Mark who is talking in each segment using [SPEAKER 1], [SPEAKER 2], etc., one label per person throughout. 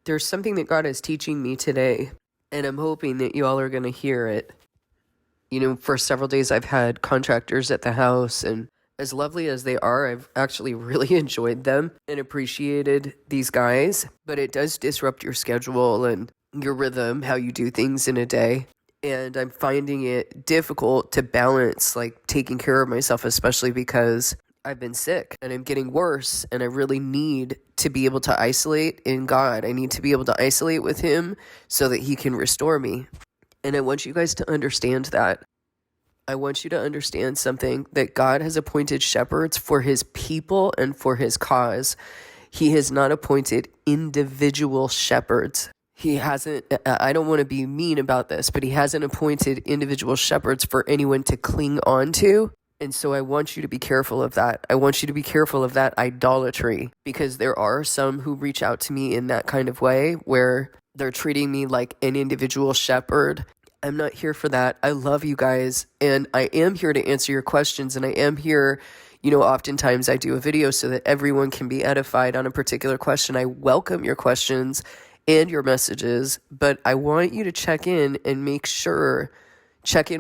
[SPEAKER 1] There's something that God is teaching me today, and I'm hoping that you all are going to hear it. For several days I've had contractors at the house, and as lovely as they are, I've actually really enjoyed them and appreciated these guys, but it does disrupt your schedule and your rhythm, how you do things in a day. And I'm finding it difficult to balance, like, taking care of myself, especially because I've been sick and I'm getting worse, and I really need to be able to isolate in God. I need to be able to isolate with Him so that He can restore me. And I want you guys to understand that. I want you to understand something, that God has appointed shepherds for His people and for His cause. He has not appointed individual shepherds. He hasn't, I don't want to be mean about this, but He hasn't appointed individual shepherds for anyone to cling on to. And so I want you to be careful of that. I want you to be careful of that idolatry, because there are some who reach out to me in that kind of way where they're treating me like an individual shepherd. I'm not here for that. I love you guys, and I am here to answer your questions, and I am here, oftentimes I do a video so that everyone can be edified on a particular question. I welcome your questions and your messages, but I want you to check in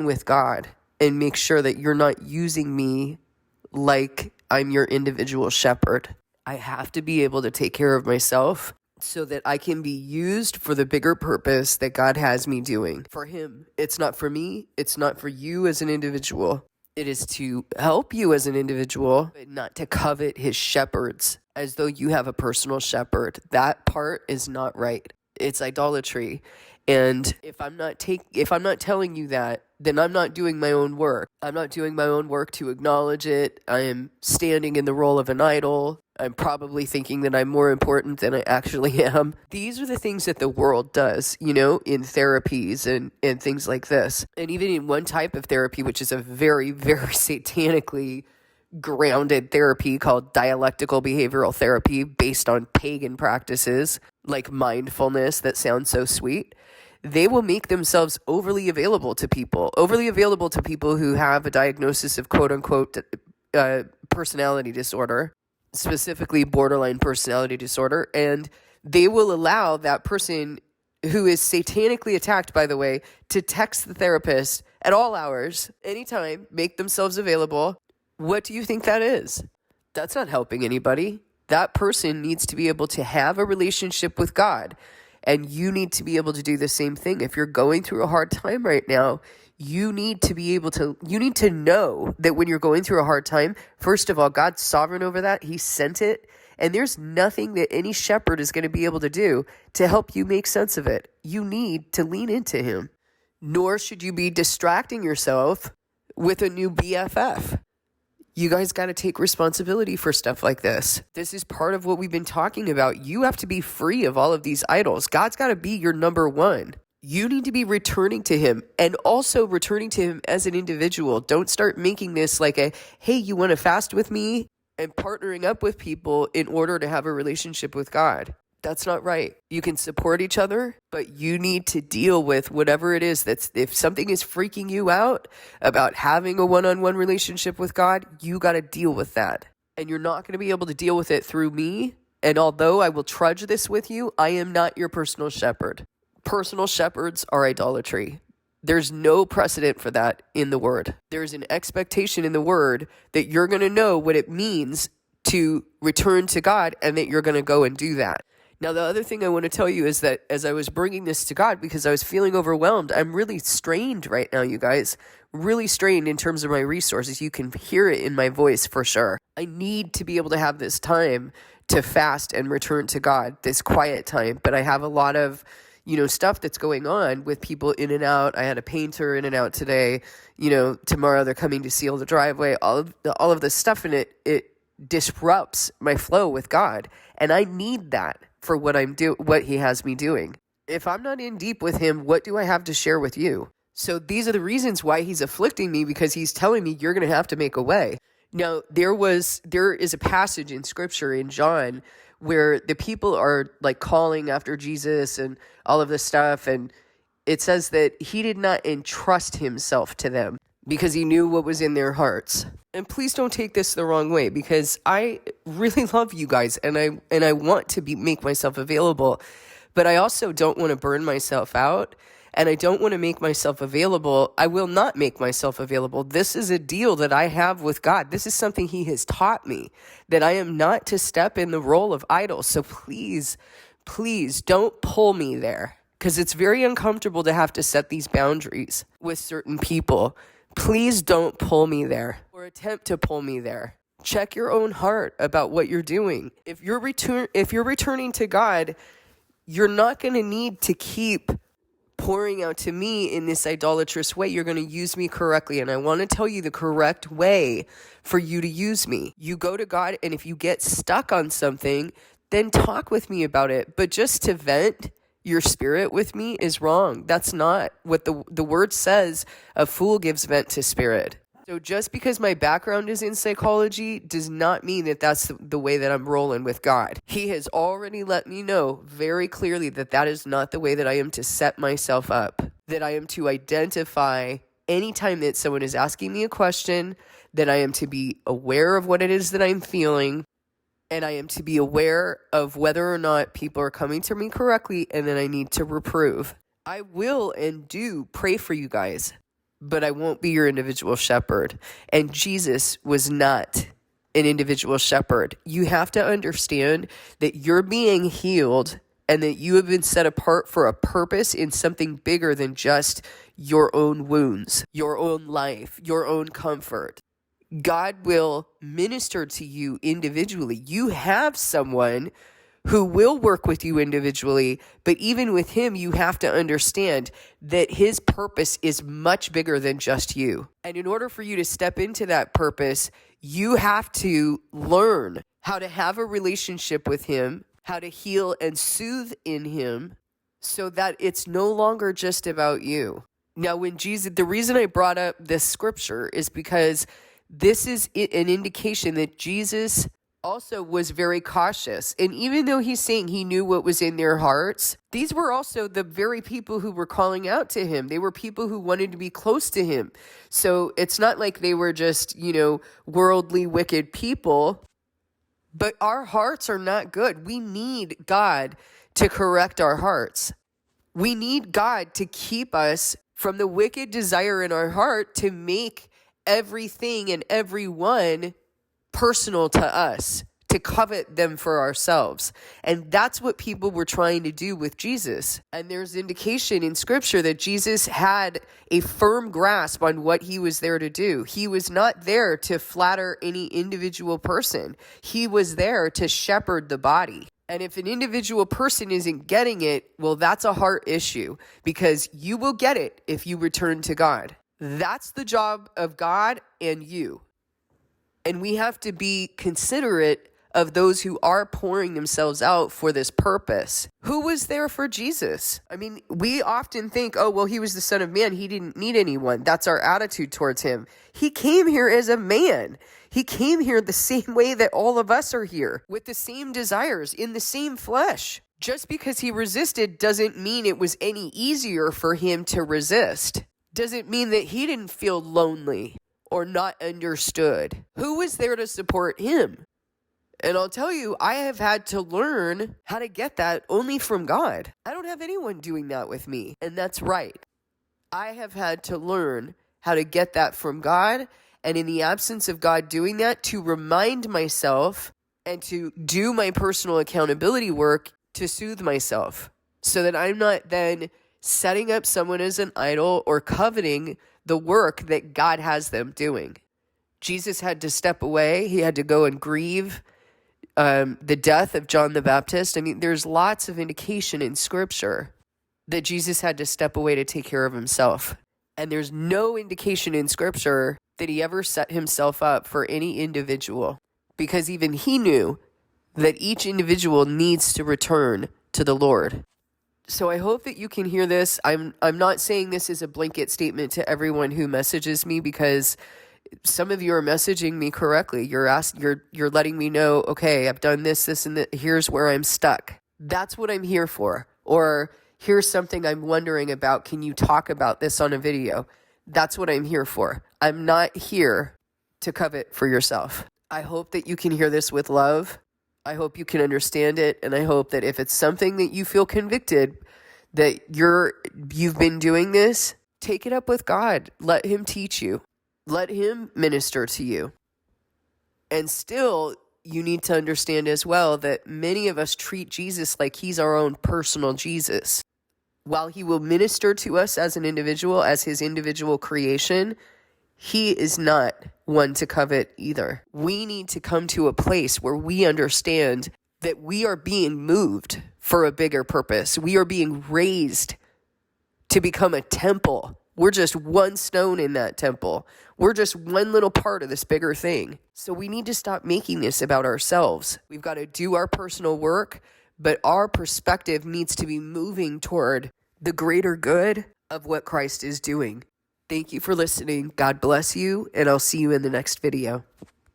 [SPEAKER 1] with God, and make sure that you're not using me like I'm your individual shepherd. I have to be able to take care of myself so that I can be used for the bigger purpose that God has me doing for Him. It's not for me. It's not for you as an individual. It is to help you as an individual, but not to covet His shepherds as though you have a personal shepherd. That part is not right. It's idolatry. And if I'm not telling you that, then I'm not doing my own work. I'm not doing my own work to acknowledge it. I am standing in the role of an idol. I'm probably thinking that I'm more important than I actually am. These are the things that the world does, in therapies and things like this. And even in one type of therapy, which is a very, very satanically grounded therapy called dialectical behavioral therapy, based on pagan practices like mindfulness that sound so sweet. They will make themselves overly available to people who have a diagnosis of quote unquote personality disorder, specifically borderline personality disorder. And they will allow that person, who is satanically attacked, by the way, to text the therapist at all hours, anytime, make themselves available. What do you think that is? That's not helping anybody. That person needs to be able to have a relationship with God. And you need to be able to do the same thing. If you're going through a hard time right now, you need to know that when you're going through a hard time, first of all, God's sovereign over that. He sent it. And there's nothing that any shepherd is going to be able to do to help you make sense of it. You need to lean into Him. Nor should you be distracting yourself with a new BFF. You guys got to take responsibility for stuff like this. This is part of what we've been talking about. You have to be free of all of these idols. God's got to be your number one. You need to be returning to Him, and also returning to Him as an individual. Don't start making this like hey, you want to fast with me, and partnering up with people in order to have a relationship with God. That's not right. You can support each other, but you need to deal with whatever it is if something is freaking you out about having a one-on-one relationship with God, you got to deal with that. And you're not going to be able to deal with it through me. And although I will trudge this with you, I am not your personal shepherd. Personal shepherds are idolatry. There's no precedent for that in the Word. There's an expectation in the Word that you're going to know what it means to return to God, and that you're going to go and do that. Now, the other thing I want to tell you is that as I was bringing this to God, because I was feeling overwhelmed, I'm really strained right now, you guys. Really strained in terms of my resources. You can hear it in my voice for sure. I need to be able to have this time to fast and return to God, this quiet time. But I have a lot of, stuff that's going on with people in and out. I had a painter in and out today. Tomorrow they're coming to seal the driveway. All of this stuff in it disrupts my flow with God. And I need that for what He has me doing. If I'm not in deep with Him, what do I have to share with you? So these are the reasons why He's afflicting me, because He's telling me you're going to have to make a way. Now, there is a passage in Scripture in John where the people are like calling after Jesus and all of this stuff, and it says that He did not entrust Himself to them because He knew what was in their hearts. And please don't take this the wrong way, because I really love you guys, and I want to make myself available. but I also don't want to burn myself out. And I don't want to make myself available. I will not make myself available. This is a deal that I have with God. This is something He has taught me, that I am not to step in the role of idol. So please, please don't pull me there, because it's very uncomfortable to have to set these boundaries with certain people. Please don't pull me there or attempt to pull me there. Check your own heart about what you're doing. If you're returning to God, you're not going to need to keep pouring out to me in this idolatrous way. You're going to use me correctly. And I want to tell you the correct way for you to use me. You go to God, and if you get stuck on something, then talk with me about it. But just to vent your spirit with me is wrong. That's not what the word says. A fool gives vent to spirit. So just because my background is in psychology does not mean that that's the way that I'm rolling with God. He has already let me know very clearly that that is not the way that I am to set myself up, that I am to identify anytime that someone is asking me a question, that I am to be aware of what it is that I'm feeling, and I am to be aware of whether or not people are coming to me correctly, and then I need to reprove. I will and do pray for you guys, but I won't be your individual shepherd. And Jesus was not an individual shepherd. You have to understand that you're being healed and that you have been set apart for a purpose in something bigger than just your own wounds, your own life, your own comfort. God will minister to you individually. You have someone who will work with you individually, but even with him, you have to understand that his purpose is much bigger than just you. And in order for you to step into that purpose, you have to learn how to have a relationship with him, how to heal and soothe in him, so that it's no longer just about you. Now, the reason I brought up this scripture is because this is an indication that Jesus also was very cautious. And even though he's saying he knew what was in their hearts, these were also the very people who were calling out to him. They were people who wanted to be close to him. So it's not like they were just, worldly, wicked people. But our hearts are not good. We need God to correct our hearts. We need God to keep us from the wicked desire in our heart to make everything and everyone personal to us, to covet them for ourselves. And that's what people were trying to do with Jesus. And there's indication in scripture that Jesus had a firm grasp on what he was there to do. He was not there to flatter any individual person. He was there to shepherd the body. And if an individual person isn't getting it, well, that's a heart issue, because you will get it if you return to God. That's the job of God and you. And we have to be considerate of those who are pouring themselves out for this purpose. Who was there for Jesus? I mean, we often think, oh, well, he was the Son of Man. He didn't need anyone. That's our attitude towards him. He came here as a man. He came here the same way that all of us are here, with the same desires, in the same flesh. Just because he resisted doesn't mean it was any easier for him to resist. Doesn't mean that he didn't feel lonely or not understood. Who was there to support him? And I'll tell you, I have had to learn how to get that only from God. I don't have anyone doing that with me, and that's right. I have had to learn how to get that from God, and in the absence of God doing that, to remind myself and to do my personal accountability work to soothe myself, so that I'm not then setting up someone as an idol or coveting the work that God has them doing. Jesus had to step away. He had to go and grieve the death of John the Baptist. I mean, there's lots of indication in scripture that Jesus had to step away to take care of himself. And there's no indication in scripture that he ever set himself up for any individual, because even he knew that each individual needs to return to the Lord. So I hope that you can hear this. I'm not saying this is a blanket statement to everyone who messages me, because some of you are messaging me correctly. You're letting me know, okay, I've done this, and that. Here's where I'm stuck. That's what I'm here for. Or here's something I'm wondering about. Can you talk about this on a video? That's what I'm here for. I'm not here to covet for yourself. I hope that you can hear this with love. I hope you can understand it, and I hope that if it's something that you feel convicted that you've been doing this, take it up with God. Let him teach you. Let him minister to you. And still, you need to understand as well that many of us treat Jesus like he's our own personal Jesus. While he will minister to us as an individual, as his individual creation, he is not one to covet either. We need to come to a place where we understand that we are being moved for a bigger purpose. We are being raised to become a temple. We're just one stone in that temple. We're just one little part of this bigger thing. So we need to stop making this about ourselves. We've got to do our personal work, but our perspective needs to be moving toward the greater good of what Christ is doing. Thank you for listening. God bless you, and I'll see you in the next video.